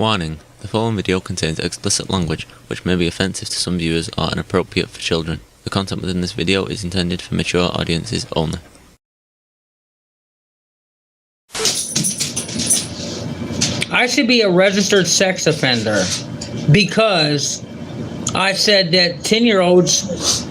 Warning, the following video contains explicit language which may be offensive to some viewers or inappropriate for children. The content within this video is intended for mature audiences only. I should be a registered sex offender because I said that 10-year-olds,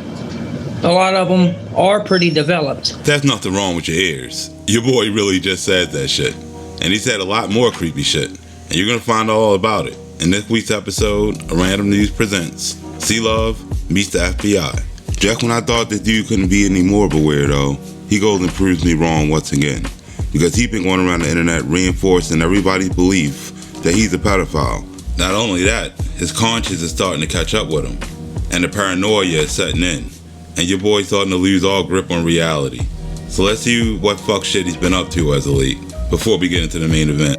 a lot of them are pretty developed. There's nothing wrong with your ears. Your boy really just said that shit. And he said a lot more creepy shit. And you're gonna find out all about it in this week's episode of Random News Presents CLove meets the F.B.I. Just when I thought this dude couldn't be any more of a weirdo, he goes and proves me wrong once again. Because he's been going around the internet reinforcing everybody's belief that he's a pedophile. Not only that, his conscience is starting to catch up with him. And the paranoia is setting in. And your boy's starting to lose all grip on reality. So let's see what fuck shit he's been up to as of late, before we get into the main event.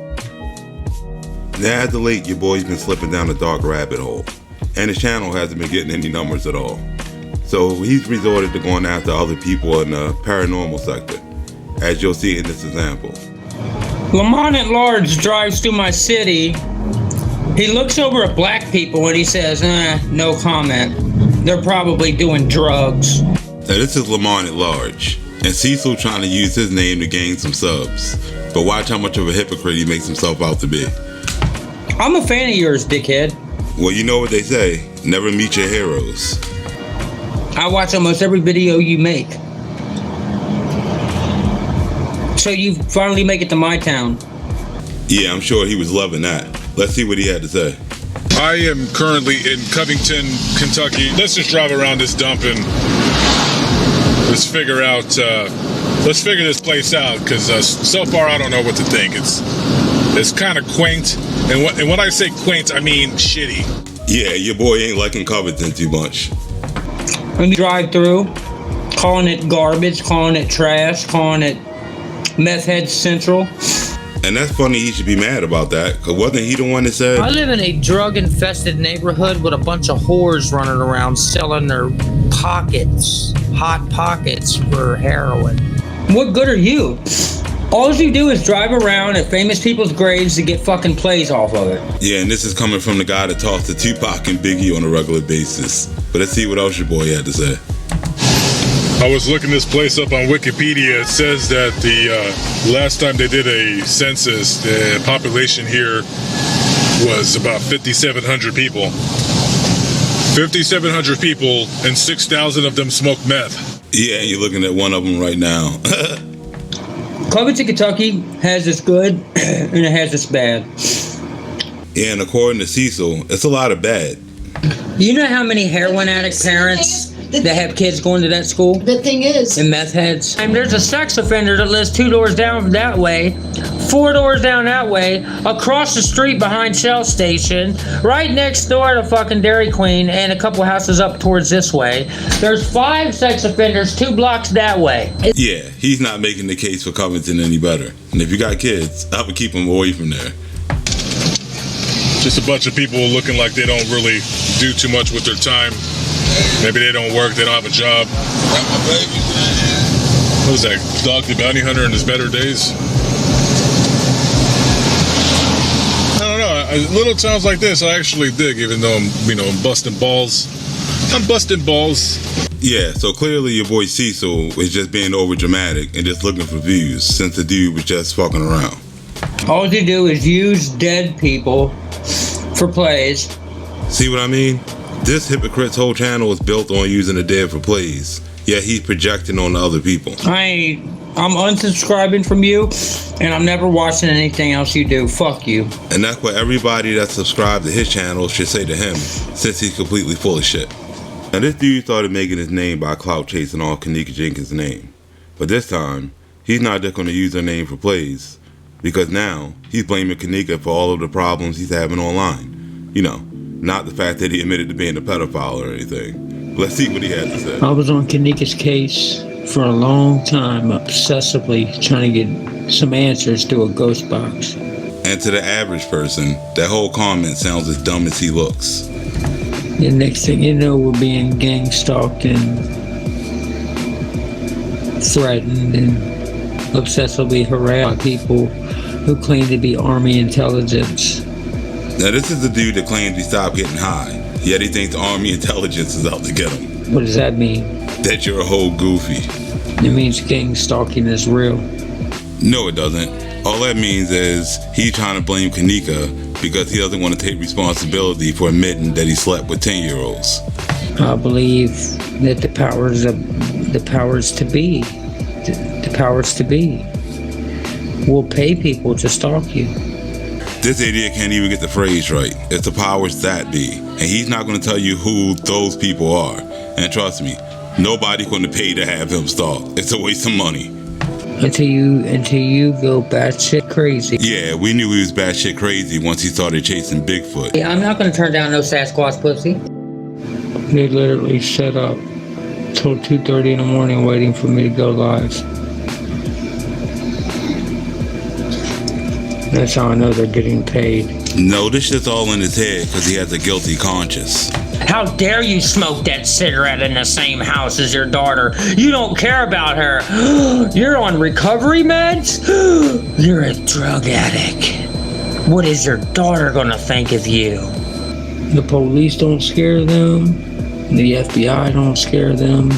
Now as of late, your boy's been slipping down a dark rabbit hole. And his channel hasn't been getting any numbers at all. So he's resorted to going after other people in the paranormal sector, as you'll see in this example. Lamont at Large drives through my city. He looks over at black people and he says, no comment. They're probably doing drugs. Now this is Lamont at Large, and Cecil trying to use his name to gain some subs. But watch how much of a hypocrite he makes himself out to be. I'm a fan of yours, dickhead. Well, you know what they say, never meet your heroes. I watch almost every video you make. So you finally make it to my town. Yeah, I'm sure he was loving that. Let's see what he had to say. I am currently in Covington, Kentucky. Let's just drive around this dump and let's figure this place out, because so far I don't know what to think. It's kind of quaint, and when I say quaint, I mean shitty. Yeah, your boy ain't liking Covington too much. When you drive through, calling it garbage, calling it trash, calling it meth head central. And that's funny he should be mad about that, because wasn't he the one that said... I live in a drug-infested neighborhood with a bunch of whores running around selling their pockets, hot pockets for heroin. What good are you? All you do is drive around at famous people's graves to get fucking plays off of it. Yeah, and this is coming from the guy that talks to Tupac and Biggie on a regular basis. But let's see what else your boy had to say. I was looking this place up on Wikipedia. It says that the last time they did a census, the population here was about 5,700 people. 5,700 people, and 6,000 of them smoke meth. Yeah, you're looking at one of them right now. Covington, Kentucky has its good and it has its bad. Yeah, and according to Cecil, it's a lot of bad. You know how many heroin addict parents that have kids going to that school? The thing is, and meth heads. And there's a sex offender that lives 2 doors down that way, 4 doors down that way, across the street behind Shell Station, right next door to fucking Dairy Queen, and a couple houses up towards this way. There's 5 sex offenders 2 blocks that way. Yeah, he's not making the case for Covington any better. And if you got kids, I would keep them away from there. Just a bunch of people looking like they don't really do too much with their time. Maybe they don't work, they don't have a job. What is that, Dog the Bounty Hunter in his better days? I don't know, little towns like this I actually dig, even though I'm busting balls. I'm busting balls. Yeah, so clearly your boy Cecil is just being over dramatic and just looking for views, since the dude was just fucking around. All you do is use dead people for plays. See what I mean? This hypocrite's whole channel is built on using the dead for plays, yet he's projecting on the other people. I'm unsubscribing from you, and I'm never watching anything else you do. Fuck you. And that's what everybody that's subscribed to his channel should say to him, since he's completely full of shit. Now this dude started making his name by clout chasing off Kanika Jenkins' name. But this time, he's not just going to use her name for plays, because now he's blaming Kanika for all of the problems he's having online. You know, not the fact that he admitted to being a pedophile or anything. Let's see what he had to say. I was on Kanika's case for a long time, obsessively trying to get some answers to a ghost box. And to the average person, that whole comment sounds as dumb as he looks. The next thing you know, we're being gang stalked and threatened and obsessively harassed by people who claim to be Army intelligence. Now Now this is the dude that claims he stopped getting high, yet he thinks Army intelligence is out to get him. What does that mean? That you're a whole goofy. It means gang stalking is real. No, it doesn't. All that means is he's trying to blame Kanika because he doesn't want to take responsibility for admitting that he slept with 10-year-olds. I believe that the powers to be will pay people to stalk you. This idiot can't even get the phrase right. It's the powers that be. And he's not going to tell you who those people are. And trust me, nobody's going to pay to have him stalked. It's a waste of money. Until you go batshit crazy. Yeah, we knew he was batshit crazy once he started chasing Bigfoot. Yeah, I'm not gonna turn down no Sasquatch pussy. They literally set up till 2:30 in the morning waiting for me to go live. That's how I know they're getting paid. No, this shit's all in his head because he has a guilty conscience. How dare you smoke that cigarette in the same house as your daughter? You don't care about her. You're on recovery meds? You're a drug addict. What is your daughter gonna think of you? The police don't scare them. The F.B.I. don't scare them.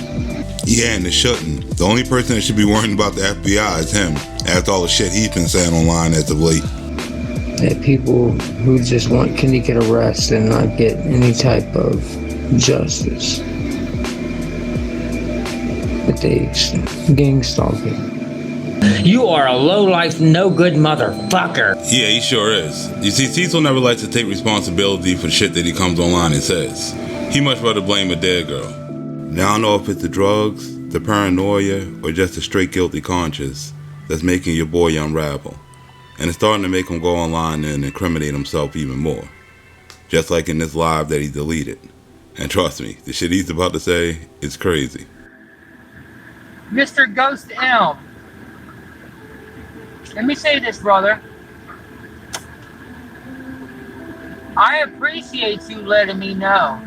Yeah, and it shouldn't. The only person that should be worrying about the F.B.I. is him, after all the shit he's been saying online as of late. That people who just want Kanika to rest and not get any type of justice. But they gang stalking. You are a low-life, no-good motherfucker. Yeah, he sure is. You see, Cecil never likes to take responsibility for the shit that he comes online and says. He much rather blame a dead girl. Now I don't know if it's the drugs, the paranoia, or just a straight guilty conscience that's making your boy unravel. And it's starting to make him go online and incriminate himself even more. Just like in this live that he deleted. And trust me, the shit he's about to say is crazy. Mr. Ghost Elm, let me say this, brother. I appreciate you letting me know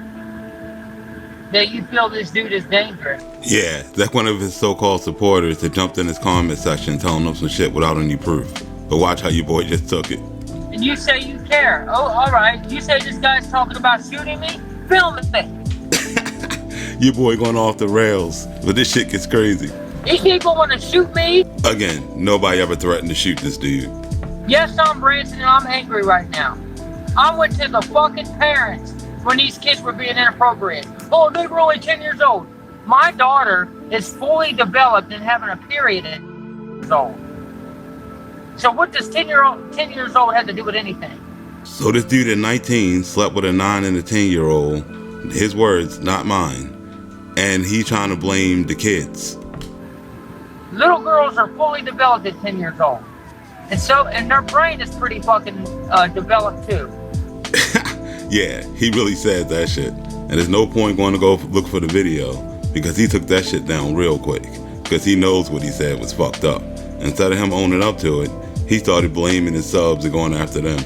that you feel this dude is dangerous. Yeah, that's one of his so-called supporters that jumped in his comment section telling him some shit without any proof. But watch how your boy just took it. And you say you care. Oh, all right. You say this guy's talking about shooting me? Film it. Your boy going off the rails, but this shit gets crazy. These people want to shoot me? Again, nobody ever threatened to shoot this dude. Yes, I'm Branson and I'm angry right now. I went to the fucking parents when these kids were being inappropriate. Oh, they were only 10 years old. My daughter is fully developed and having a period at 10 years old. So what does 10 years old have to do with anything? So this dude at 19 slept with a 9 and a 10-year-old. His words, not mine. And he trying to blame the kids. Little girls are fully developed at 10 years old. And their brain is pretty fucking developed too. Yeah, he really said that shit. And there's no point going to go look for the video because he took that shit down real quick because he knows what he said was fucked up. Instead of him owning up to it, he started blaming his subs and going after them.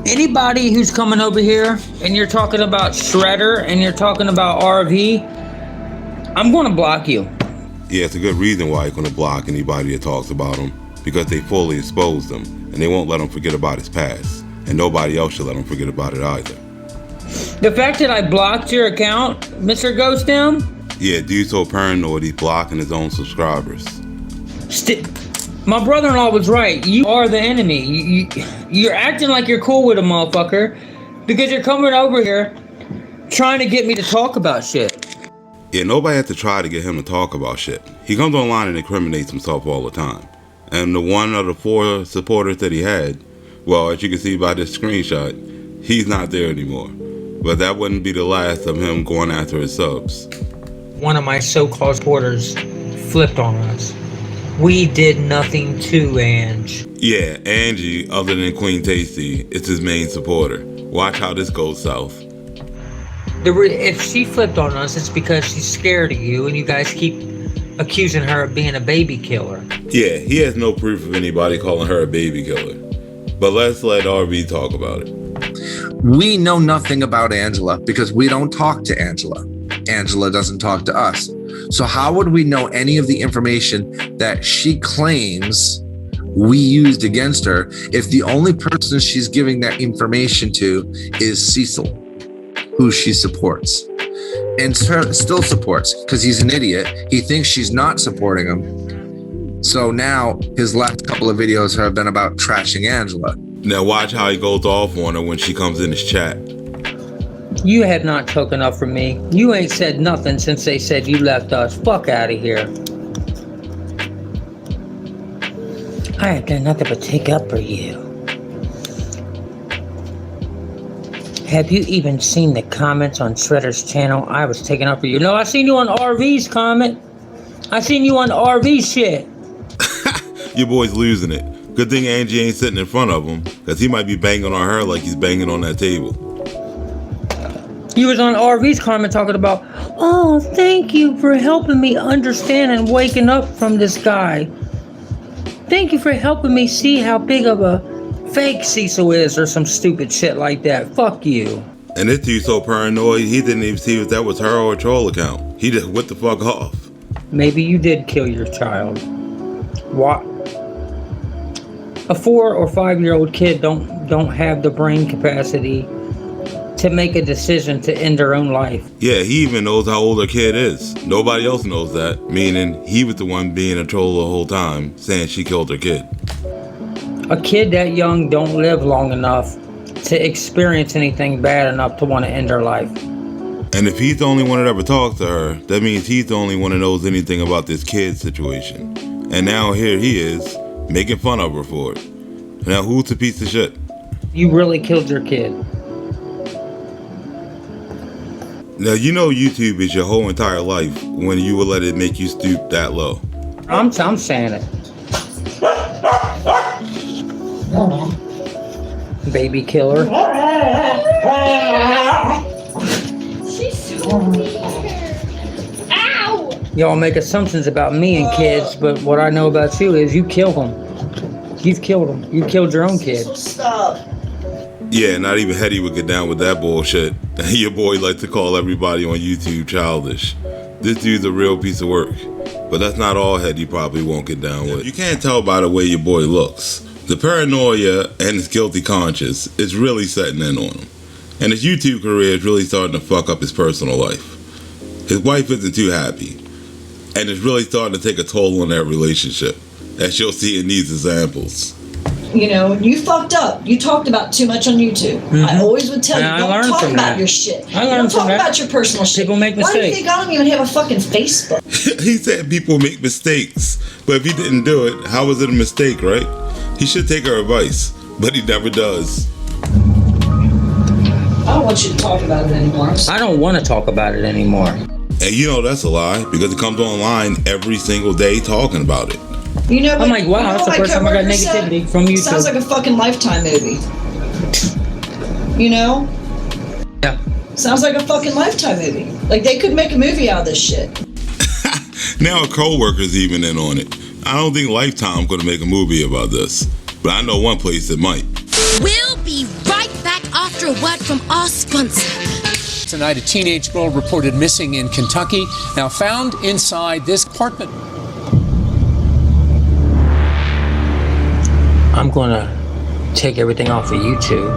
Anybody who's coming over here and you're talking about Shredder and you're talking about RV, I'm going to block you. Yeah, it's a good reason why he's going to block anybody that talks about him because they fully exposed him and they won't let him forget about his past. And nobody else should let him forget about it either. The fact that I blocked your account, Mr. Ghostem? Yeah, dude's so paranoid he's blocking his own subscribers. My brother-in-law was right. You are the enemy. You're acting like you're cool with a motherfucker because you're coming over here trying to get me to talk about shit. Yeah, nobody had to try to get him to talk about shit. He comes online and incriminates himself all the time. And the one of the 4 supporters that he had, well, as you can see by this screenshot, he's not there anymore. But that wouldn't be the last of him going after his subs. One of my so-called supporters flipped on us. We did nothing to Ange. Yeah, Angie, other than Queen Tasty, is his main supporter. Watch how this goes south. If she flipped on us, it's because she's scared of you and you guys keep accusing her of being a baby killer. Yeah, he has no proof of anybody calling her a baby killer. But let's let RB talk about it. We know nothing about Angela because we don't talk to Angela. Angela doesn't talk to us. So how would we know any of the information that she claims we used against her if the only person she's giving that information to is Cecil, who she supports and still supports because he's an idiot. He thinks she's not supporting him. So now his last couple of videos have been about trashing Angela. Now watch how he goes off on her when she comes in his chat. You have not took enough from me. You ain't said nothing since they said you left us. Fuck out of here. I have done nothing but take up for you. Have you even seen the comments on Shredder's channel? I was taking up for you. No, I seen you on RV's comment. I seen you on RV shit. Your boy's losing it. Good thing Angie ain't sitting in front of him, because he might be banging on her like he's banging on that table. You was on RV's comment talking about, oh, thank you for helping me understand and waking up from this guy. Thank you for helping me see how big of a fake Cecil is, or some stupid shit like that. Fuck you. And this dude's so paranoid, he didn't even see if that was her or a troll account. He just went the fuck off. Maybe you did kill your child. What? A 4 or 5 year old kid don't have the brain capacity to make a decision to end their own life. Yeah, he even knows how old her kid is. Nobody else knows that, meaning he was the one being a troll the whole time, saying she killed her kid. A kid that young don't live long enough to experience anything bad enough to want to end their life. And if he's the only one that ever talks to her, that means he's the only one that knows anything about this kid situation. And now here he is, making fun of her for it. Now who's a piece of shit? You really killed your kid. Now you know YouTube is your whole entire life when you will let it make you stoop that low. I'm saying it. Baby killer. She's so weird. Ow! Y'all make assumptions about me and kids, but what I know about you is you killed them. You've killed them. You killed your own kid. Stop. Yeah, not even Hetty would get down with that bullshit. Your boy likes to call everybody on YouTube childish. This dude's a real piece of work. But that's not all Hetty probably won't get down with. You can't tell by the way your boy looks. The paranoia and his guilty conscience is really setting in on him. And his YouTube career is really starting to fuck up his personal life. His wife isn't too happy. And it's really starting to take a toll on their relationship, as you'll see in these examples. You know, you fucked up. You talked about too much on YouTube. Mm-hmm. I always would tell you, I don't learned talk from about that. your shit. I learned Don't from talk that. about your personal shit. People make Why do you mistakes. think I don't even have a fucking Facebook? He said people make mistakes, but if he didn't do it, how was it a mistake, right? He should take her advice, but he never does. I don't want you to talk about it anymore. I don't want to talk about it anymore. And you know that's a lie, because it comes online every single day talking about it. You know, I'm like, wow, that's the first time I got negativity from YouTube. Sounds like a fucking Lifetime movie. You know? Yeah. Sounds like a fucking Lifetime movie. Like, they could make a movie out of this shit. Now a co-worker's even in on it. I don't think Lifetime gonna make a movie about this, but I know one place that might. We'll be right back after a word from our sponsor. Tonight, a teenage girl reported missing in Kentucky, now found inside this apartment. I'm gonna take everything off of YouTube,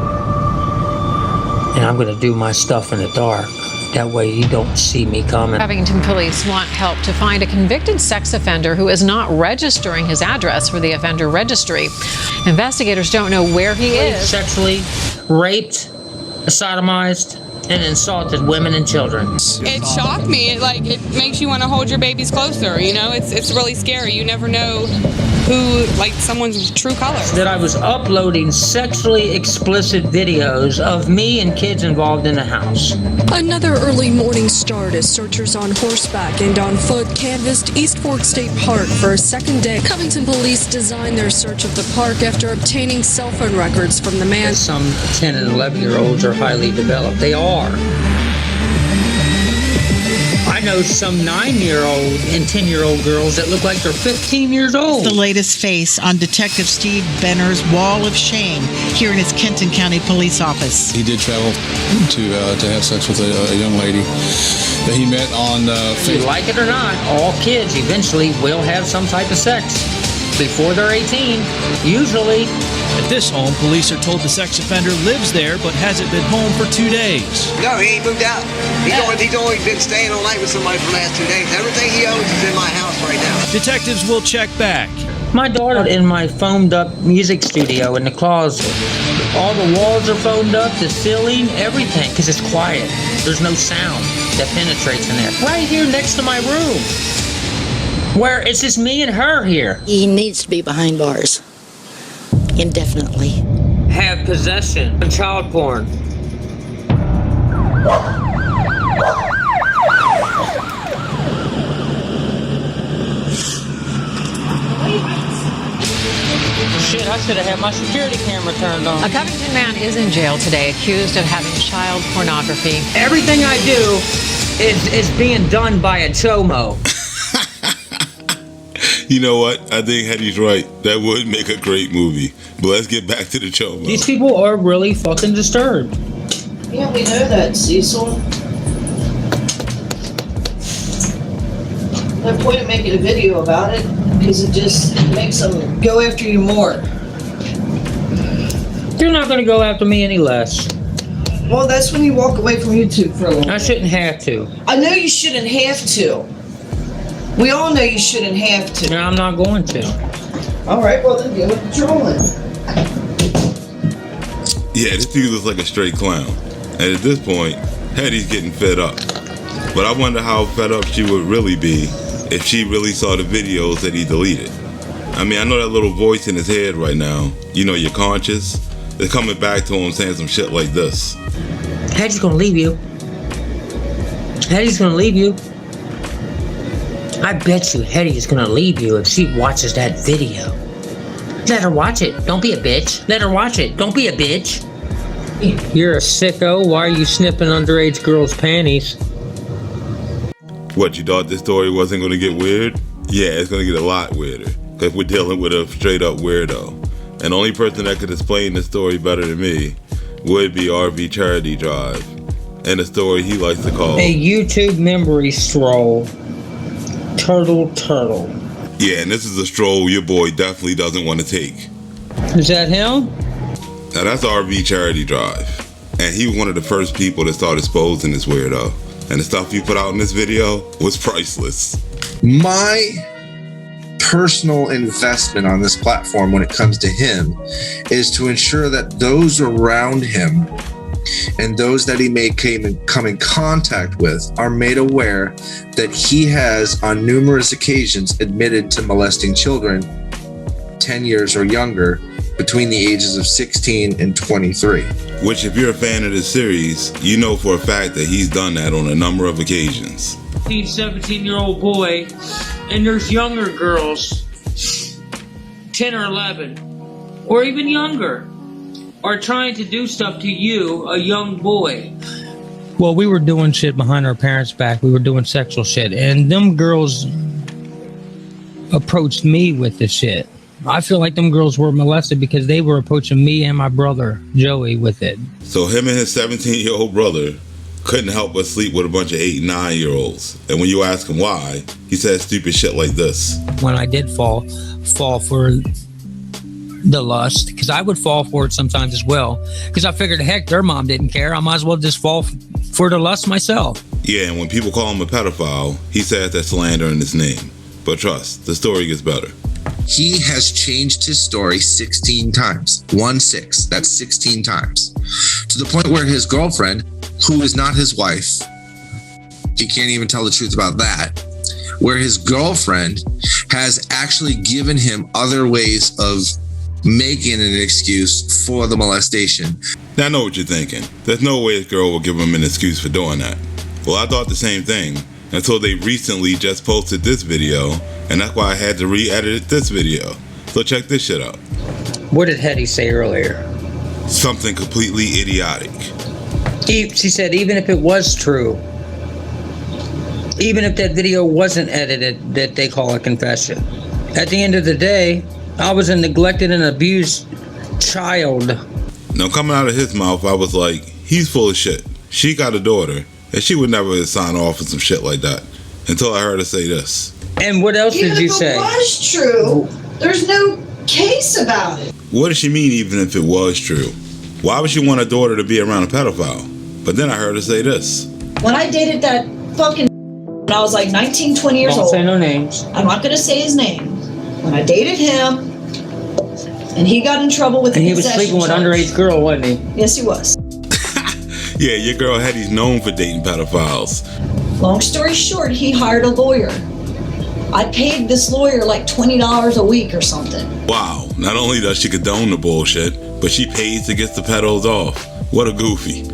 and I'm gonna do my stuff in the dark. That way you don't see me coming. Covington police want help to find a convicted sex offender who is not registering his address for the offender registry. Investigators don't know where he is. Sexually raped, sodomized, and insulted women and children. It shocked me. It makes you want to hold your babies closer. You know, it's really scary. You never know who, like, someone's true colors. That I was uploading sexually explicit videos of me and kids involved in the house. Another early morning start as searchers on horseback and on foot canvassed East Fork State Park for a second day. Covington police designed their search of the park after obtaining cell phone records from the man. Some 10 and 11-year-olds are highly developed. They are. I know some 9-year-old and 10-year-old girls that look like they're 15 years old. The latest face on Detective Steve Benner's wall of shame here in his Kenton County Police Office. He did travel to have sex with a young lady that he met on Facebook. Like it or not, all kids eventually will have some type of sex. before they're 18, usually. At this home, police are told the sex offender lives there but hasn't been home for 2 days. No, he ain't moved out. He's only been staying all night with somebody for the last 2 days. Everything he owns is in my house right now. Detectives will check back. My daughter in my foamed up music studio in the closet. All the walls are foamed up, the ceiling, everything, because it's quiet. There's no sound that penetrates in there. Right here next to my room, where it's just me and her here. He needs to be behind bars. Indefinitely. Have possession of child porn. Shit, I should have had my security camera turned on. A Covington man is in jail today, accused of having child pornography. Everything I do is being done by a chomo. You know what? I think Hetty's right. That would make a great movie. But let's get back to the chomo. These people are really fucking disturbed. Yeah, we know that, Cecil. No point in making a video about it, because it just makes them go after you more. You're not going to go after me any less. Well, that's when you walk away from YouTube for a little bit. I shouldn't have to. I know you shouldn't have to. We all know you shouldn't have to. No, I'm not going to. All right, well then deal with the trolling. Yeah, this dude looks like a straight clown. And at this point, Hetty's getting fed up. But I wonder how fed up she would really be if she really saw the videos that he deleted. I mean, I know that little voice in his head right now, you know, your conscience, is coming back to him saying some shit like this. Hetty's gonna leave you. Hetty's gonna leave you. I bet you Hetty is gonna leave you if she watches that video. Let her watch it. Don't be a bitch. Let her watch it. Don't be a bitch. You're a sicko. Why are you snipping underage girls' panties? What, you thought this story wasn't going to get weird? Yeah, it's going to get a lot weirder. Because we're dealing with a straight up weirdo. And the only person that could explain the story better than me would be RV Charity Drive. And the story he likes to call a YouTube memory stroll. Turtle. Yeah, and this is a stroll your boy definitely doesn't want to take. Is that him? Now that's RV Charity Drive. And he was one of the first people that started exposing this weirdo. And the stuff you put out in this video was priceless. My personal investment on this platform when it comes to him is to ensure that those around him and those that he may come in contact with are made aware that he has on numerous occasions admitted to molesting children 10 years or younger between the ages of 16 and 23. Which, if you're a fan of this series, you know for a fact that he's done that on a number of occasions. 17-year-old boy, and there's younger girls, 10 or 11, or even younger, are trying to do stuff to you, a young boy. Well, we were doing shit behind our parents' back. We were doing sexual shit, and them girls approached me with the shit. I feel like them girls were molested because they were approaching me and my brother, Joey, with it. So him and his 17-year-old brother couldn't help but sleep with a bunch of 8 and 9-year-olds. And when you ask him why, he says stupid shit like this. When I did fall for the lust, because I would fall for it sometimes as well, because I figured, heck, their mom didn't care. I might as well just fall for the lust myself. Yeah, and when people call him a pedophile, he says that's slander in his name. But trust, the story gets better. He has changed his story 16 times. 16, that's 16 times. To the point where his girlfriend, who is not his wife, he can't even tell the truth about that, where his girlfriend has actually given him other ways of making an excuse for the molestation. Now I know what you're thinking. There's no way his girl will give him an excuse for doing that. Well, I thought the same thing until they recently just posted this video, and that's why I had to re-edit this video. So check this shit out. What did Hetty say earlier? Something completely idiotic. She said even if it was true, even if that video wasn't edited, that they call a confession. At the end of the day, I was a neglected and abused child. Now coming out of his mouth, I was like, he's full of shit. She got a daughter, and she would never sign off on some shit like that until I heard her say this. And what else did you say? Even if it was true, There's no case about it. What does she mean, even if it was true? Why would she want her daughter to be around a pedophile? But then I heard her say this. When I dated that fucking when I was like 19, 20 years old. Don't say no names. I'm not going to say his name. When I dated him, and he got in trouble with the he was sleeping with an underage girl, wasn't he? Yes, he was. Yeah, your girl Hetty's known for dating pedophiles. Long story short, he hired a lawyer. I paid this lawyer like $20 a week or something. Wow, not only does she condone the bullshit, but she pays to get the pedos off. What a goofy.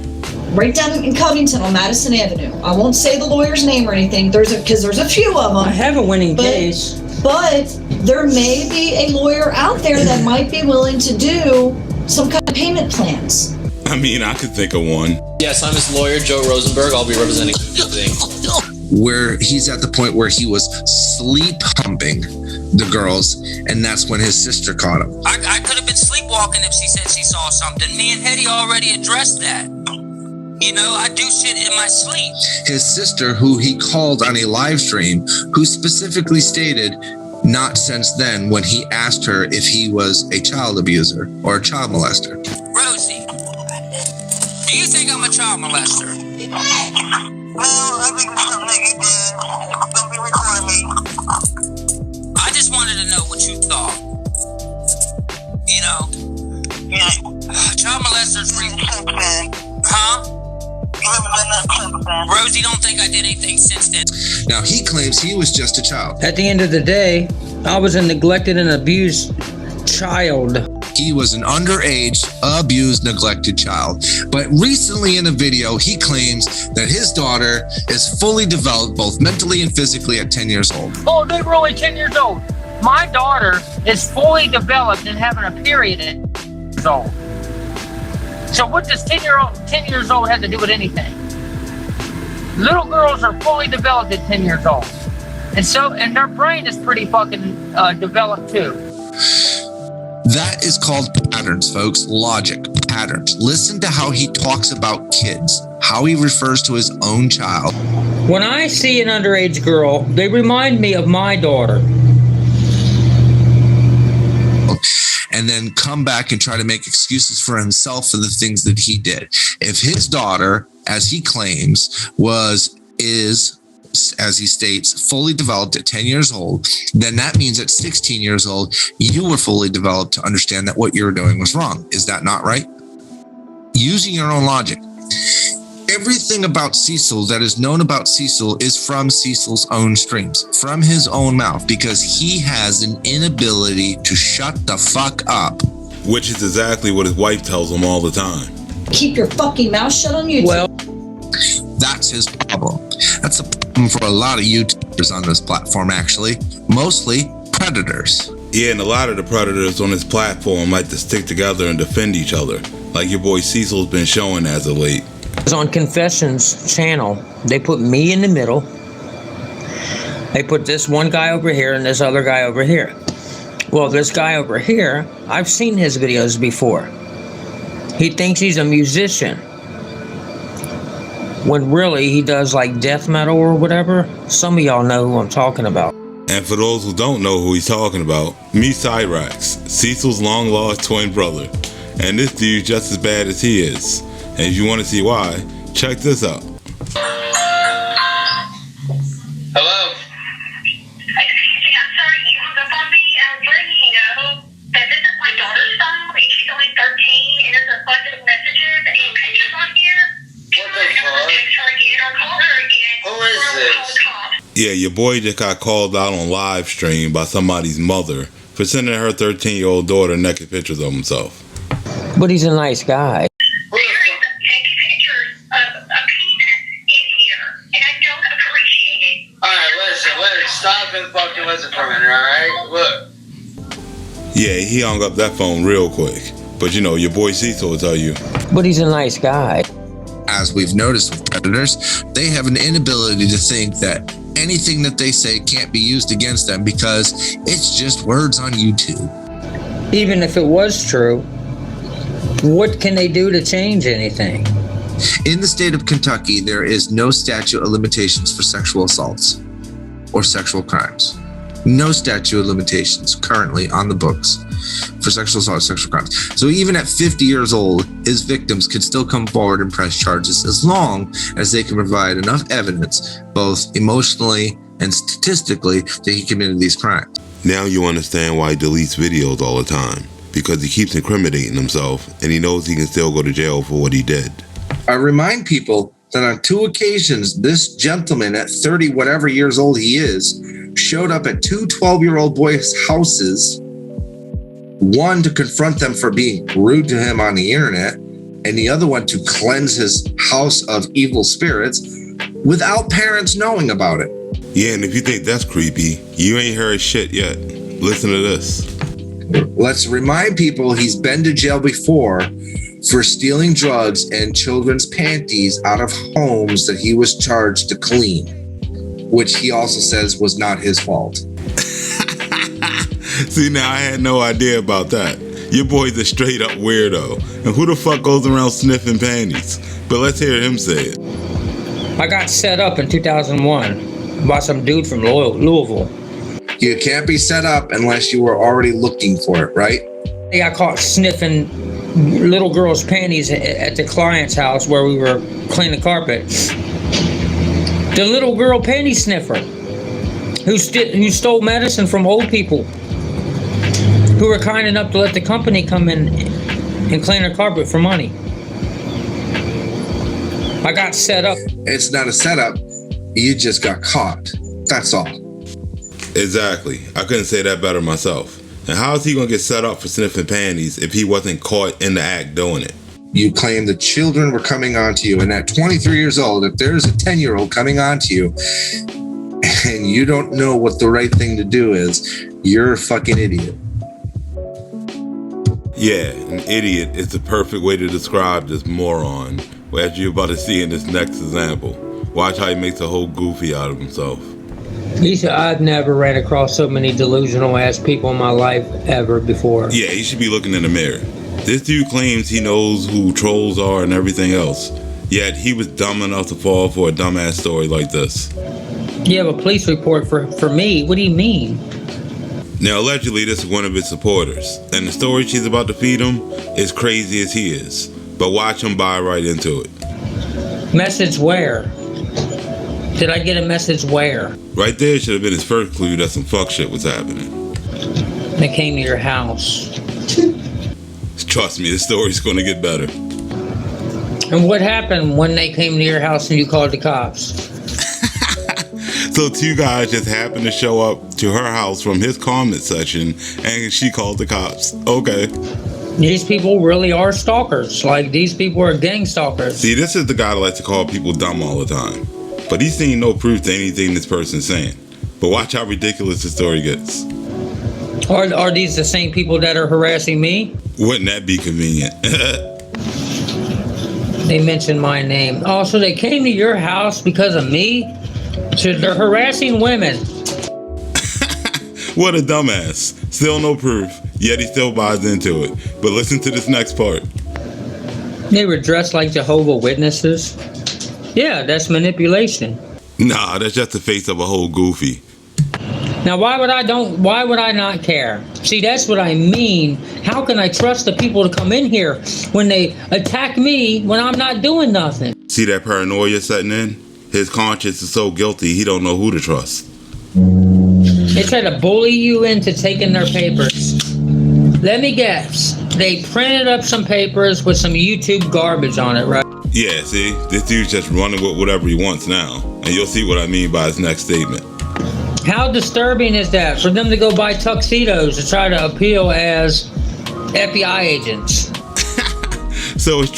Right down in Covington on Madison Avenue. I won't say the lawyer's name or anything, because there's a few of them. I have a winning case. But there may be a lawyer out there that might be willing to do some kind of payment plans. I mean, I could think of one. Yes, I'm his lawyer, Joe Rosenberg. I'll be representing the where he's at the point where he was sleep humping the girls, and that's when his sister caught him. I could have been sleepwalking if she said she saw something. Me and Hetty already addressed that. You know, I do shit in my sleep. His sister, who he called on a live stream, who specifically stated not since then when he asked her if he was a child abuser or a child molester. Rosie, do you think I'm a child molester? Don't be recording me. I just wanted to know what you thought. You know, child molesters. Huh? Rosie don't think I did anything since then. Now he claims he was just a child. At the end of the day, I was a neglected and abused child. He was an underage, abused, neglected child. But recently in a video, he claims that his daughter is fully developed both mentally and physically at 10 years old. Oh, they were only 10 years old. My daughter is fully developed and having a period at 10 years old. So what does 10 years old have to do with anything? Little girls are fully developed at 10 years old. And their brain is pretty fucking developed too. That is called patterns, folks. Logic, patterns. Listen to how he talks about kids, how he refers to his own child. When I see an underage girl, they remind me of my daughter. And then come back and try to make excuses for himself for the things that he did. If his daughter, as he claims, is, as he states, fully developed at 10 years old, then that means at 16 years old, you were fully developed to understand that what you were doing was wrong. Is that not right? Using your own logic. Everything about Cecil that is known about Cecil is from Cecil's own streams, from his own mouth, because he has an inability to shut the fuck up. Which is exactly what his wife tells him all the time. Keep your fucking mouth shut on YouTube. Well, that's his problem. That's a problem for a lot of YouTubers on this platform, actually. Mostly predators. Yeah, and a lot of the predators on this platform like to stick together and defend each other, like your boy Cecil's been showing as of late. On Confessions channel, they put me in the middle. They put this one guy over here and this other guy over here. Well, this guy over here, I've seen his videos before. He thinks he's a musician, when really he does like death metal or whatever. Some of y'all know who I'm talking about. And for those who don't know who he's talking about, me Cyrax, Cecil's long lost twin brother. And this dude's just as bad as he is. And if you want to see why, check this out. Hello? Excuse me, I'm sorry, you hung up on me. I was letting you know that this is my daughter's phone, and she's only 13, and there's a bunch of messages and pictures on here. What the fuck? Text her again or call her again. Who is this? Yeah, your boy just got called out on live stream by somebody's mother for sending her 13-year-old daughter naked pictures of himself. But he's a nice guy. Stop and fucking listen for a minute, alright? Look. Yeah, he hung up that phone real quick. But you know, your boy Cecil will tell you. But he's a nice guy. As we've noticed with predators, they have an inability to think that anything that they say can't be used against them because it's just words on YouTube. Even if it was true, what can they do to change anything? In the state of Kentucky, there is no statute of limitations for sexual assaults or sexual crimes. No statute of limitations currently on the books for sexual assault, sexual crimes. So even at 50 years old, his victims could still come forward and press charges as long as they can provide enough evidence, both emotionally and statistically, that he committed these crimes. Now you understand why he deletes videos all the time, because he keeps incriminating himself and he knows he can still go to jail for what he did. I remind people that on 2 occasions, this gentleman at 30 whatever years old he is, showed up at 2 12-year-old boys' houses, one to confront them for being rude to him on the internet, and the other one to cleanse his house of evil spirits without parents knowing about it. Yeah, and if you think that's creepy, you ain't heard shit yet. Listen to this. Let's remind people he's been to jail before for stealing drugs and children's panties out of homes that he was charged to clean, which he also says was not his fault. See, now I had no idea about that. Your boy's a straight up weirdo. And who the fuck goes around sniffing panties? But let's hear him say it. I got set up in 2001 by some dude from Louisville. You can't be set up unless you were already looking for it, right? I got caught sniffing little girls' panties at the client's house where we were cleaning the carpet. The little girl panty sniffer who stole medicine from old people who were kind enough to let the company come in and clean their carpet for money. I got set up. It's not a setup. You just got caught. That's all. Exactly. I couldn't say that better myself. And how is he going to get set up for sniffing panties if he wasn't caught in the act doing it? You claim the children were coming onto you, and at 23 years old, if there's a 10-year-old coming onto you and you don't know what the right thing to do is, you're a fucking idiot. Yeah, an idiot is the perfect way to describe this moron, as you're about to see in this next example. Watch how he makes a whole goofy out of himself. Lisa, I've never ran across so many delusional ass people in my life ever before. Yeah, he should be looking in the mirror. This dude claims he knows who trolls are and everything else, yet he was dumb enough to fall for a dumbass story like this. You have a police report for me? What do you mean? Now, allegedly, this is one of his supporters, and the story she's about to feed him is crazy as he is. But watch him buy right into it. Message where? Did I get a message where? Right there should have been his first clue that some fuck shit was happening. They came to your house. Trust me, the story's gonna get better. And what happened when they came to your house and you called the cops? So 2 guys just happened to show up to her house from his comment section and she called the cops. Okay. These people really are stalkers. Like, these people are gang stalkers. See, this is the guy that likes to call people dumb all the time. But he's seen no proof to anything this person's saying. But watch how ridiculous the story gets. Are these the same people that are harassing me? Wouldn't that be convenient? They mentioned my name. Oh, so they came to your house because of me? So they're harassing women. What a dumbass. Still no proof, yet he still buys into it. But listen to this next part. They were dressed like Jehovah's Witnesses. Yeah, that's manipulation. Nah, that's just the face of a whole goofy. Now, why would I not care? See, that's what I mean. How can I trust the people to come in here when they attack me when I'm not doing nothing? See that paranoia setting in? His conscience is so guilty, he don't know who to trust. They try to bully you into taking their papers. Let me guess. They printed up some papers with some YouTube garbage on it, right? Yeah, see? This dude's just running with whatever he wants now. And you'll see what I mean by his next statement. How disturbing is that for them to go buy tuxedos to try to appeal as F.B.I. agents? So his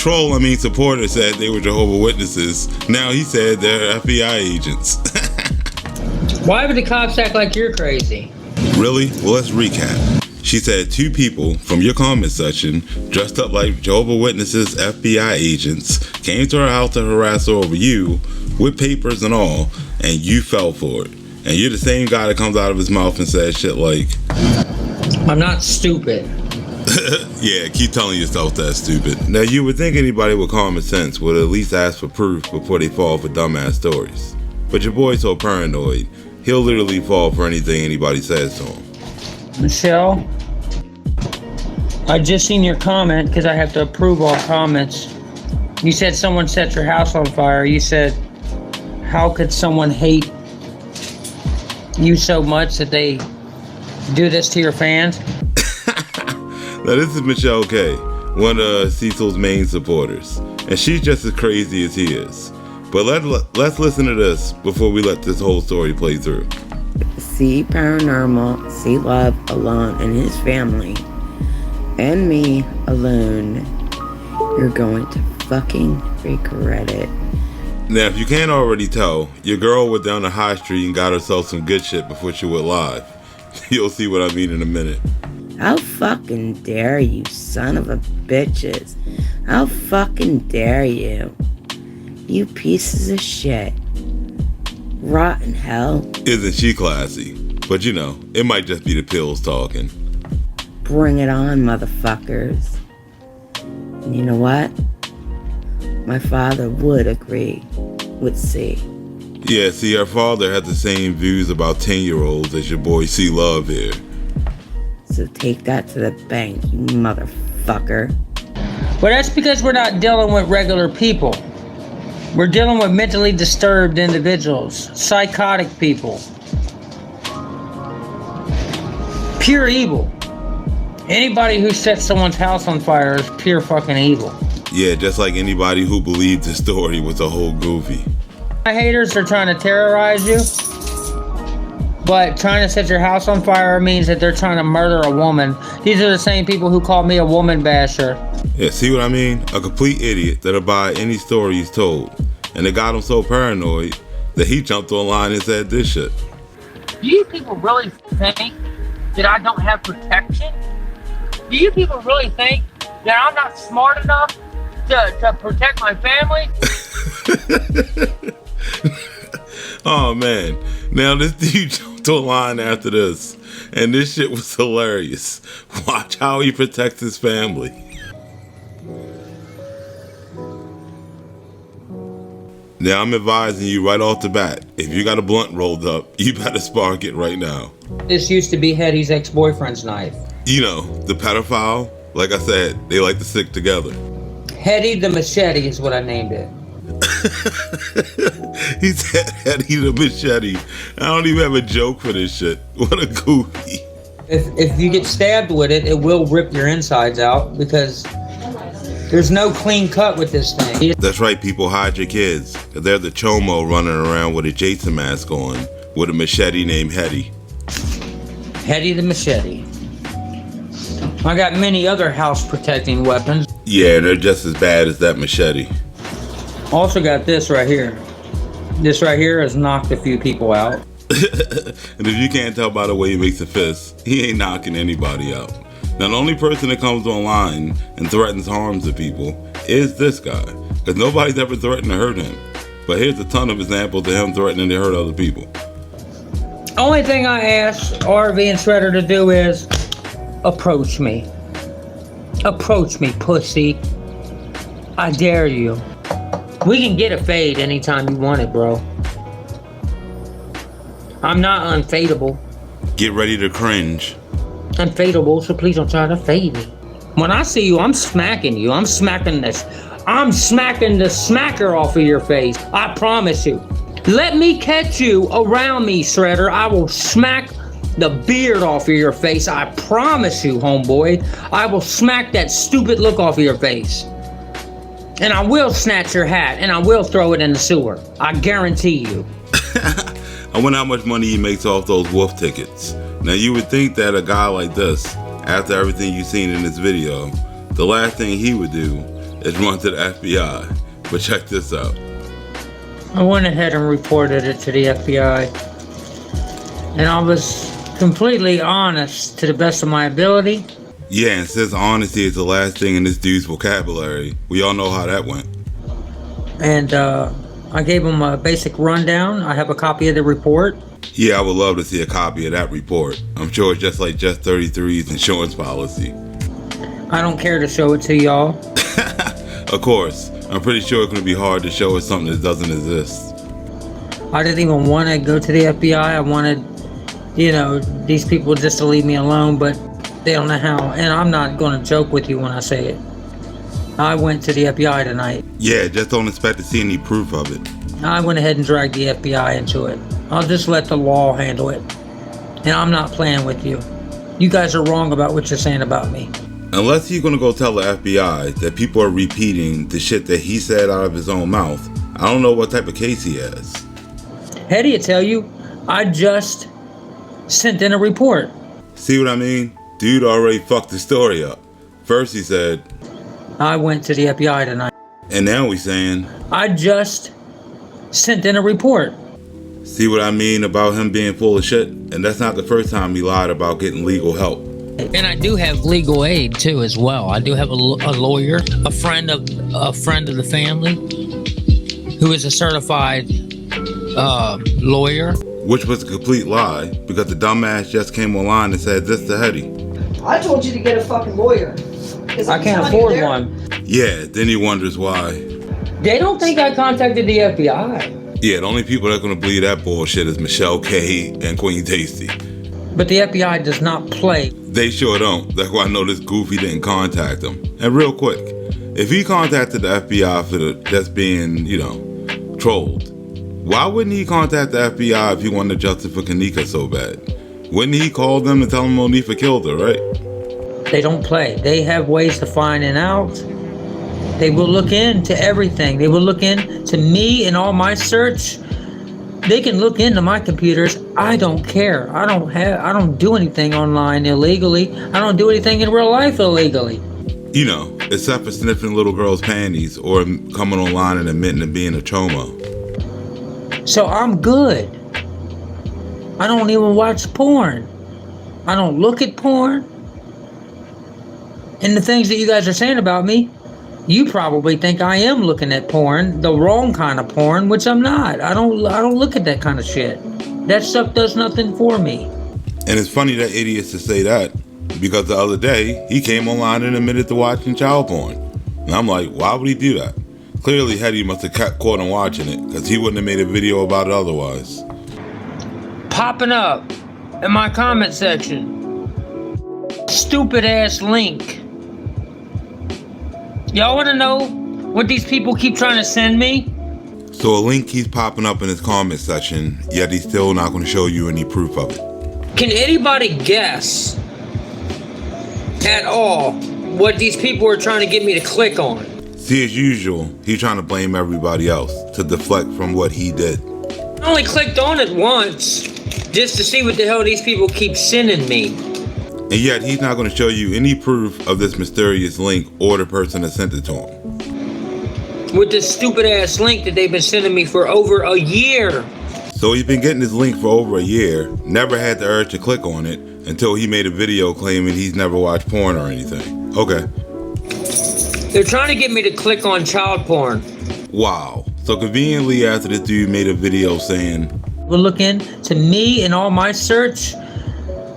supporter said they were Jehovah's Witnesses. Now he said they're F.B.I. agents. Why would the cops act like you're crazy? Really? Well, let's recap. She said 2 people from your comment section dressed up like Jehovah's Witnesses F.B.I. agents came to her house to harass her over you with papers and all, and you fell for it. And you're the same guy that comes out of his mouth and says shit like, I'm not stupid. Yeah, keep telling yourself that's stupid. Now, you would think anybody with common sense would at least ask for proof before they fall for dumbass stories. But your boy's so paranoid he'll literally fall for anything anybody says to him. Michelle, I just seen your comment because I have to approve all comments. You said someone set your house on fire. You said, how could someone hate you so much that they do this to your fans? Now this is Michelle K, one of Cecil's main supporters, and she's just as crazy as he is. But let's listen to this before we let this whole story play through. See Paranormal, see Love alone and his family, and me alone, you're going to fucking regret it. Now, if you can't already tell, your girl went down to High Street and got herself some good shit before she went live. You'll see what I mean in a minute. How fucking dare you, son of a bitches. How fucking dare you. You pieces of shit. Rotten hell. Isn't she classy? But you know, it might just be the pills talking. Bring it on, motherfuckers. And you know what? My father would agree with C. Yeah, see, her father had the same views about 10-year-olds as your boy C-Love here. So take that to the bank, you motherfucker. Well, that's because we're not dealing with regular people. We're dealing with mentally disturbed individuals, psychotic people. Pure evil. Anybody who sets someone's house on fire is pure fucking evil. Yeah, just like anybody who believed the story was a whole goofy. My haters are trying to terrorize you, but trying to set your house on fire means that they're trying to murder a woman. These are the same people who call me a woman basher. Yeah, see what I mean? A complete idiot that'll buy any story he's told. And it got him so paranoid that he jumped online and said this shit. Do you people really think that I don't have protection? Do you people really think that I'm not smart enough to protect my family? Oh man, now this dude jumped online after this, and this shit was hilarious. Watch how he protects his family. Now I'm advising you right off the bat, if you got a blunt rolled up, you better spark it right now. This used to be Hetty's ex-boyfriend's knife. You know, the pedophile, like I said, they like to stick together. Hetty the Machete is what I named it. He said Hetty the Machete. I don't even have a joke for this shit. What a goofy. If you get stabbed with it, it will rip your insides out because there's no clean cut with this thing. That's right, people, hide your kids. They're the chomo running around with a Jason mask on with a machete named Hetty. Hetty the Machete. I got many other house protecting weapons. Yeah, they're just as bad as that machete. Also got this right here. This right here has knocked a few people out. And if you can't tell by the way he makes a fist, he ain't knocking anybody out. Now the only person that comes online and threatens harm to people is this guy. Because nobody's ever threatened to hurt him. But here's a ton of examples of him threatening to hurt other people. Only thing I ask RV and Shredder to do is approach me. Approach me, pussy. I dare you. We can get a fade anytime you want it, bro. I'm not unfadeable. Get ready to cringe. Unfadeable, so please don't try to fade me. When I see you, I'm smacking you. I'm smacking the smacker off of your face. I promise you. Let me catch you around me, Shredder. I will smack the beard off of your face. I promise you, homeboy. I will smack that stupid look off of your face. And I will snatch your hat, and I will throw it in the sewer. I guarantee you. I wonder how much money he makes off those wolf tickets. Now you would think that a guy like this, after everything you've seen in this video, the last thing he would do is run to the FBI. But check this out. I went ahead and reported it to the FBI. And I was completely honest to the best of my ability. Yeah, and since honesty is the last thing in this dude's vocabulary, we all know how that went. And I gave him a basic rundown. I have a copy of the report. Yeah, I would love to see a copy of that report. I'm sure it's just like Just 33's insurance policy. I don't care to show it to y'all. Of course, I'm pretty sure it's going to be hard to show us something that doesn't exist. I didn't even want to go to the FBI. I wanted, you know, these people just to leave me alone, but they don't know how. And I'm not going to joke with you when I say it. I went to the FBI tonight. Yeah, just don't expect to see any proof of it. I went ahead and dragged the FBI into it. I'll just let the law handle it. And I'm not playing with you. You guys are wrong about what you're saying about me. Unless he's gonna go tell the FBI that people are repeating the shit that he said out of his own mouth, I don't know what type of case he has. Hetty will tell you, I just sent in a report. See what I mean? Dude already fucked the story up. First he said, I went to the FBI tonight. And now he's saying, I just sent in a report. See what I mean about him being full of shit? And that's not the first time he lied about getting legal help. And I do have legal aid too, as well. I do have a lawyer, a friend of the family, who is a certified lawyer. Which was a complete lie, because the dumbass just came online and said this to Hetty. I told you to get a fucking lawyer. I can't afford one. Yeah, then he wonders why. They don't think I contacted the FBI. Yeah, the only people that are going to believe that bullshit is Michelle K and Queen Tasty. But the FBI does not play. They sure don't. That's why I know this goofy didn't contact them. And real quick, if he contacted the FBI for just being, you know, trolled, why wouldn't he contact the FBI if he wanted justice for Kanika so bad? Wouldn't he call them and tell them Monifa killed her, right? They don't play. They have ways to find it out. They will look into everything. They will look into me and all my search. They can look into my computers. I don't care. I don't do anything online illegally. I don't do anything in real life illegally. You know, except for sniffing little girls' panties or coming online and admitting to being a chomo. So I'm good. I don't even watch porn. I don't look at porn. And the things that you guys are saying about me, you probably think I am looking at porn, the wrong kind of porn, which I'm not. I don't look at that kind of shit. That stuff does nothing for me. And it's funny that idiots to say that, because the other day he came online and admitted to watching child porn. And I'm like, why would he do that? Clearly Hetty must have caught him watching it, because he wouldn't have made a video about it otherwise. Popping up in my comment section. Stupid ass link. Y'all want to know what these people keep trying to send me? So a link keeps popping up in his comment section, yet he's still not going to show you any proof of it. Can anybody guess at all what these people are trying to get me to click on? See, as usual, he's trying to blame everybody else to deflect from what he did. I only clicked on it once just to see what the hell these people keep sending me. And yet he's not going to show you any proof of this mysterious link or the person that sent it to him. With this stupid ass link that they've been sending me for over a year. So he's been getting this link for over a year, never had the urge to click on it until he made a video claiming he's never watched porn or anything. Okay. They're trying to get me to click on child porn. Wow. So conveniently after this dude made a video saying, "We'll look into me and all my search."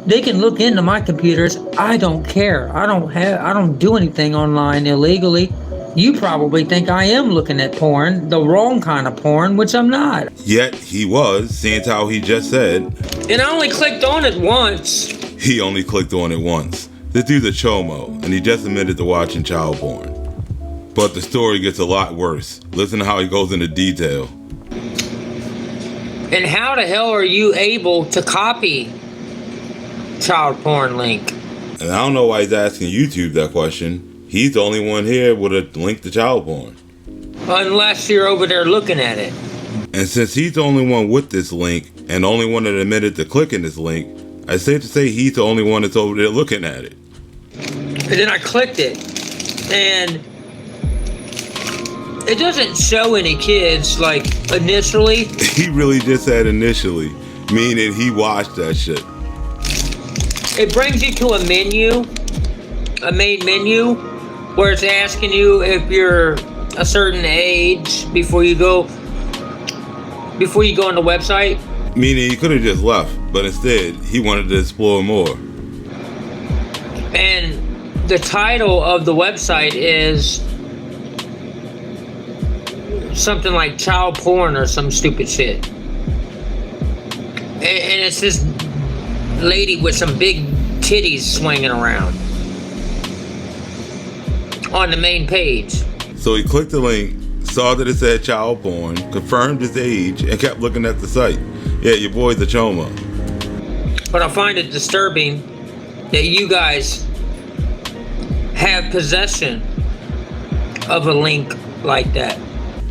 They can look into my computers. I don't care. I don't do anything online illegally. You probably think I am looking at porn, the wrong kind of porn, which I'm not. Yet he was, seeing how he just said. And I only clicked on it once. He only clicked on it once. This dude's a chomo, and he just admitted to watching child porn. But the story gets a lot worse. Listen to how he goes into detail. And how the hell are you able to copy child porn link? And I don't know why he's asking YouTube that question. He's the only one here with a link to child porn. Unless you're over there looking at it. And since he's the only one with this link, and the only one that admitted to clicking this link, it's safe to say he's the only one that's over there looking at it. And then I clicked it, and it doesn't show any kids, like, initially. He really just said initially, meaning he watched that shit. It brings you to a menu, a main menu, where it's asking you if you're a certain age before you go on the website. Meaning he could have just left, but instead he wanted to explore more. And the title of the website is something like child porn or some stupid shit. And it's this lady with some big titties swinging around on the main page. So he clicked the link, saw that it said child porn, confirmed his age, and kept looking at the site. Yeah, your boy's a chomo. But I find it disturbing that you guys have possession of a link like that.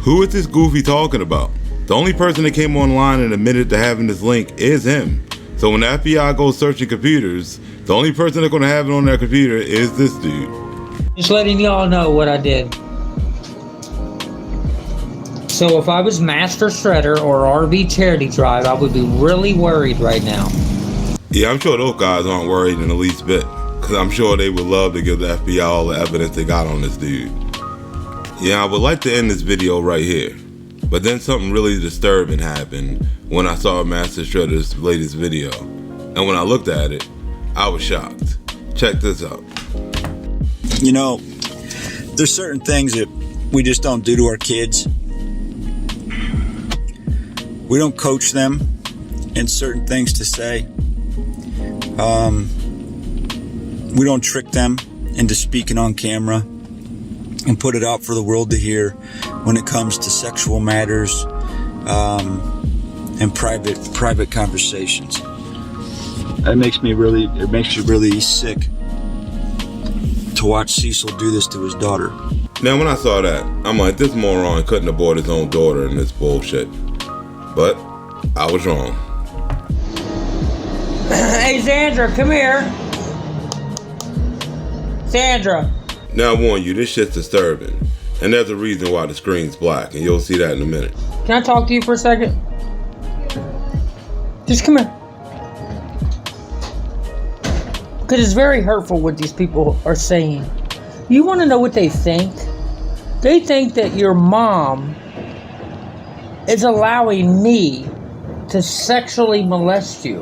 Who is this goofy talking about? The only person that came online and admitted to having this link is him. So when the FBI goes searching computers, the only person that's going to have it on their computer is this dude. Just letting y'all know what I did. So if I was Master Shredder or RV Charity Drive, I would be really worried right now. Yeah, I'm sure those guys aren't worried in the least bit, because I'm sure they would love to give the FBI all the evidence they got on this dude. Yeah, I would like to end this video right here, but then something really disturbing happened when I saw Master Shredder's latest video, and when I looked at it, I was shocked. Check this out. You know, there's certain things that we just don't do to our kids. We don't coach them in certain things to say. We don't trick them into speaking on camera and put it out for the world to hear when it comes to sexual matters and private conversations. It makes you really sick to watch Cecil do this to his daughter. Now when I saw that, I'm like, this moron couldn't abort his own daughter in this bullshit. But I was wrong. Hey Sandra, come here. Sandra. Now I warn you, this shit's disturbing. And there's a reason why the screen's black, and you'll see that in a minute. Can I talk to you for a second? Just come here. Because it's very hurtful what these people are saying. You want to know what they think? They think that your mom is allowing me to sexually molest you.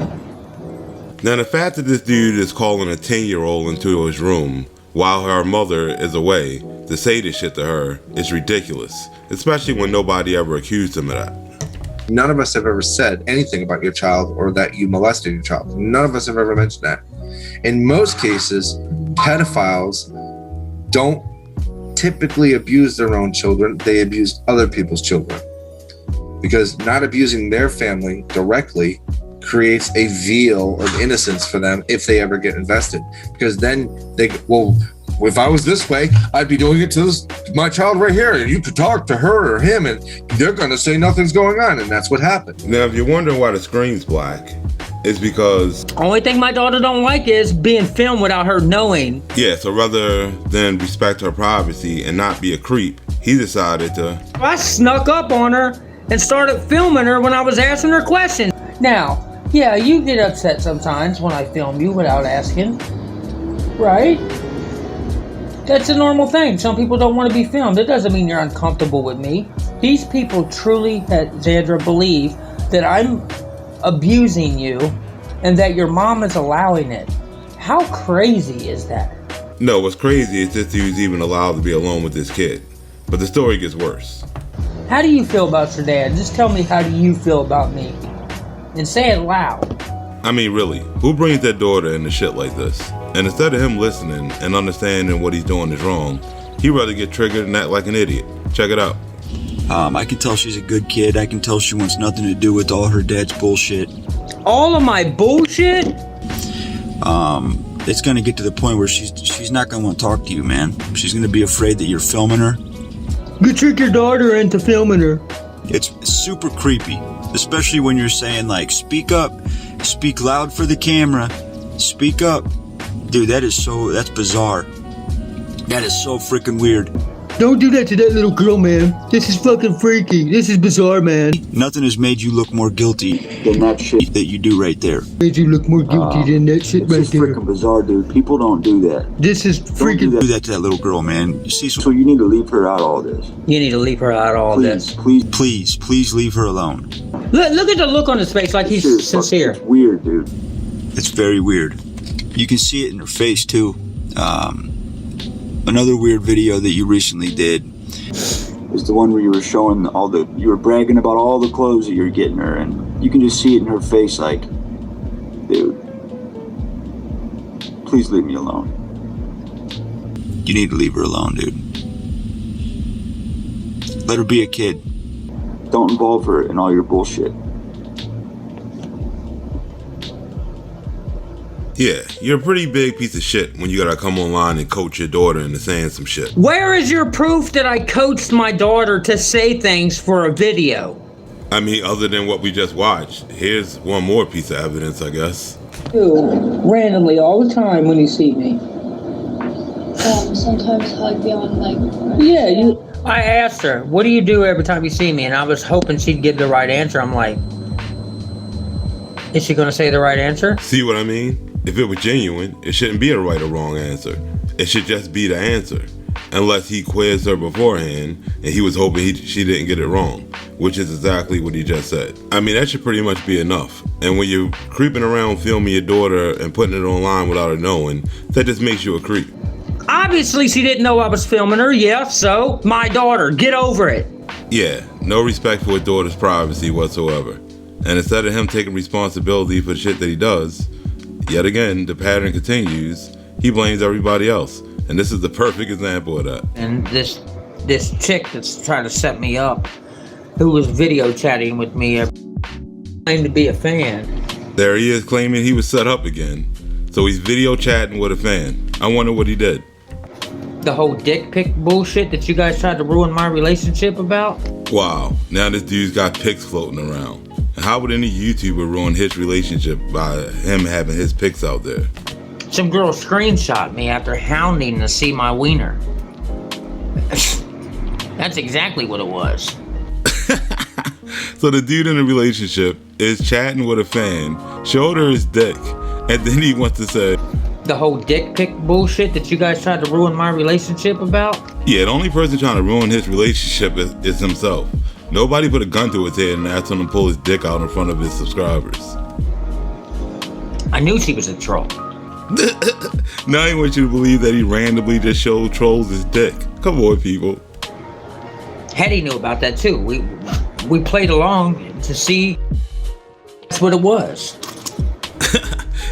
Now the fact that this dude is calling a 10-year-old into his room while her mother is away to say this shit to her is ridiculous, especially when nobody ever accused him of that. None of us have ever said anything about your child or that you molested your child. None of us have ever mentioned that. In most cases, pedophiles don't typically abuse their own children. They abuse other people's children. Because not abusing their family directly creates a veil of innocence for them if they ever get invested. Because then if I was this way, I'd be doing it to my child right here, and you could talk to her or him, and they're going to say nothing's going on, and that's what happened. Now, if you're wondering why the screen's black, it's because... Only thing my daughter don't like is being filmed without her knowing. Yeah, so rather than respect her privacy and not be a creep, he decided to... I snuck up on her and started filming her when I was asking her questions. Now, yeah, you get upset sometimes when I film you without asking, right? That's a normal thing. Some people don't want to be filmed. It doesn't mean you're uncomfortable with me. These people truly, Sandra, believe that I'm abusing you and that your mom is allowing it. How crazy is that? No, what's crazy is this dude's even allowed to be alone with this kid. But the story gets worse. How do you feel about your dad? Just tell me, how do you feel about me? And say it loud. I mean, really, who brings their daughter into shit like this? And instead of him listening and understanding what he's doing is wrong, he'd rather get triggered and act like an idiot. Check it out. I can tell she's a good kid. I can tell she wants nothing to do with all her dad's bullshit. All of my bullshit? It's gonna get to the point where she's not gonna want to talk to you, man. She's gonna be afraid that you're filming her. You trick your daughter into filming her. It's super creepy, especially when you're saying, like, speak up, speak loud for the camera, speak up. Dude, that's bizarre. That is so freaking weird. Don't do that to that little girl, man. This is fucking freaky. This is bizarre, man. Nothing has made you look more guilty than that shit that you do right there. Made you look more guilty than that shit right there. This is freaking bizarre, dude. People don't do that. This is freaking... Don't do that to that little girl, man. Cecil, so you need to leave her out of all this. You need to leave her out of all this. Please leave her alone. Look at the look on his face, like he's sincere. It's weird, dude. It's very weird. You can see it in her face, too. Another weird video that you recently did is the one where you were showing you were bragging about all the clothes that you're getting her, and You can just see it in her face like, dude, please leave me alone. You need to leave her alone, dude. Let her be a kid. Don't involve her in all your bullshit. Yeah, you're a pretty big piece of shit when you gotta come online and coach your daughter into saying some shit. Where is your proof that I coached my daughter to say things for a video? I mean, other than what we just watched, here's one more piece of evidence, I guess. Randomly all the time when you see me. Sometimes I'd be on like... Yeah, I asked her, what do you do every time you see me? And I was hoping she'd give the right answer. I'm like, is she gonna say the right answer? See what I mean? If it was genuine, it shouldn't be a right or wrong answer. It should just be the answer. Unless he quizzed her beforehand and he was hoping she didn't get it wrong, which is exactly what he just said. I mean, that should pretty much be enough. And when you're creeping around filming your daughter and putting it online without her knowing, that just makes you a creep. Obviously she didn't know I was filming her, yeah, so my daughter, get over it. Yeah, no respect for his daughter's privacy whatsoever. And instead of him taking responsibility for the shit that he does, yet again, the pattern continues. He blames everybody else. And this is the perfect example of that. And this chick that's trying to set me up, who was video chatting with me, claimed to be a fan. There he is claiming he was set up again. So he's video chatting with a fan. I wonder what he did. The whole dick pic bullshit that you guys tried to ruin my relationship about? Wow, now this dude's got pics floating around. And how would any YouTuber ruin his relationship by him having his pics out there? Some girl screenshot me after hounding to see my wiener. That's exactly what it was. So the dude in the relationship is chatting with a fan, showed her his dick, and then he wants to say, the whole dick pic bullshit that you guys tried to ruin my relationship about? Yeah, the only person trying to ruin his relationship is himself. Nobody put a gun to his head and asked him to pull his dick out in front of his subscribers. I knew she was a troll. Now he wants you to believe that he randomly just showed trolls his dick. Come on, people. Hetty knew about that too. We played along to see that's what it was.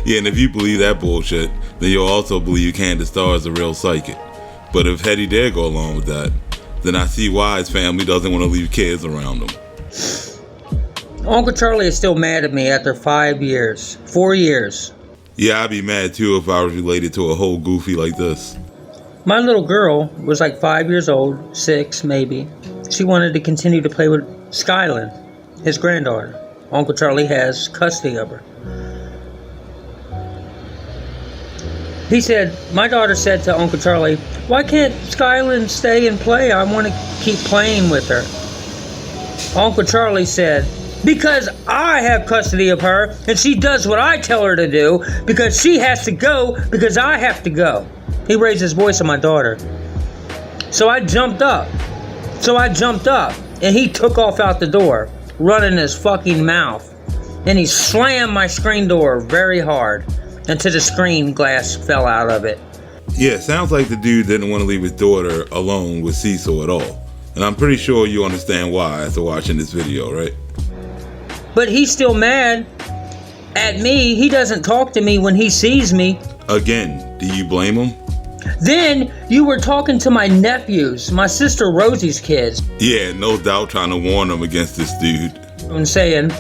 Yeah, and if you believe that bullshit, then you'll also believe Candace Starr is a real psychic. But if Hetty did go along with that, then I see why his family doesn't want to leave kids around him. Uncle Charlie is still mad at me after 4 years. Yeah, I'd be mad too if I was related to a whole goofy like this. My little girl was like 5 years old, 6 maybe. She wanted to continue to play with Skylin, his granddaughter. Uncle Charlie has custody of her. He said, my daughter said to Uncle Charlie, why can't Skylin stay and play? I want to keep playing with her. Uncle Charlie said, because I have custody of her and she does what I tell her to do because she has to go because I have to go. He raised his voice at my daughter. So I jumped up and he took off out the door, running his fucking mouth. And he slammed my screen door very hard until the screen glass fell out of it. Yeah, sounds like the dude didn't want to leave his daughter alone with Cecil at all. And I'm pretty sure you understand why after watching this video, right? But he's still mad at me. He doesn't talk to me when he sees me. Again, do you blame him? Then you were talking to my nephews, my sister Rosie's kids. Yeah, no doubt trying to warn them against this dude. And saying,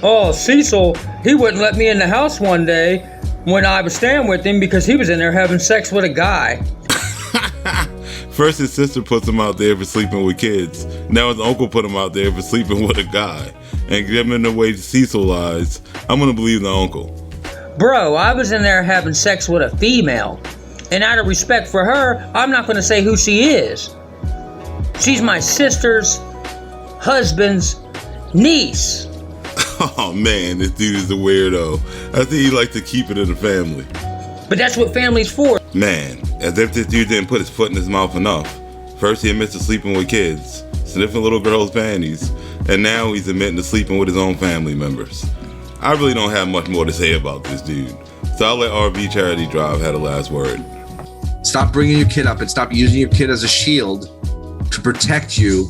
oh, Cecil, he wouldn't let me in the house one day when I was staying with him because he was in there having sex with a guy. First his sister puts him out there for sleeping with kids. Now his uncle put him out there for sleeping with a guy. And given the way Cecil lies, I'm gonna believe the uncle. Bro, I was in there having sex with a female. And out of respect for her, I'm not gonna say who she is. She's my sister's husband's niece. Oh man, this dude is a weirdo. I think he likes to keep it in the family. But that's what family's for. Man, as if this dude didn't put his foot in his mouth enough. First he admits to sleeping with kids, sniffing little girls' panties, and now he's admitting to sleeping with his own family members. I really don't have much more to say about this dude, so I'll let RV Charity Drive have the last word. Stop bringing your kid up and stop using your kid as a shield to protect you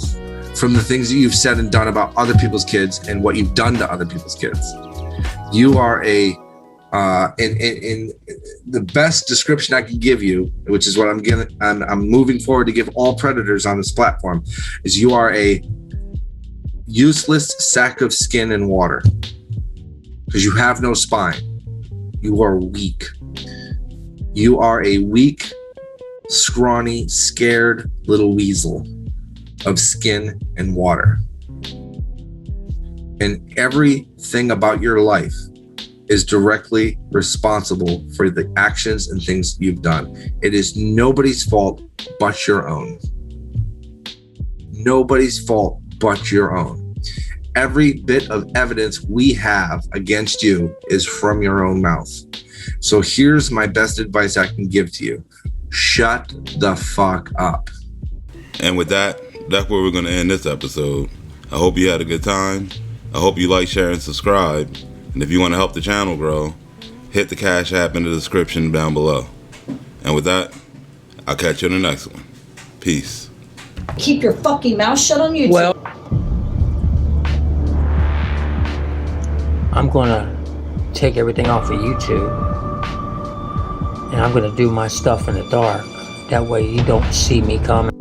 from the things that you've said and done about other people's kids and what you've done to other people's kids. You are in the best description I can give you, which is what I'm moving forward to give all predators on this platform, is you are a useless sack of skin and water, because you have no spine. You are weak. You are a weak, scrawny, scared little weasel of skin and water. And everything about your life is directly responsible for the actions and things you've done. It is nobody's fault but your own. Nobody's fault but your own. Every bit of evidence we have against you is from your own mouth. So here's my best advice I can give to you. Shut the fuck up. And with that, that's where we're going to end this episode. I hope you had a good time. I hope you like, share, and subscribe. And if you want to help the channel grow, hit the Cash App in the description down below. And with that, I'll catch you in the next one. Peace. Keep your fucking mouth shut on YouTube. Well, I'm gonna take everything off of YouTube, and I'm gonna do my stuff in the dark. That way you don't see me coming.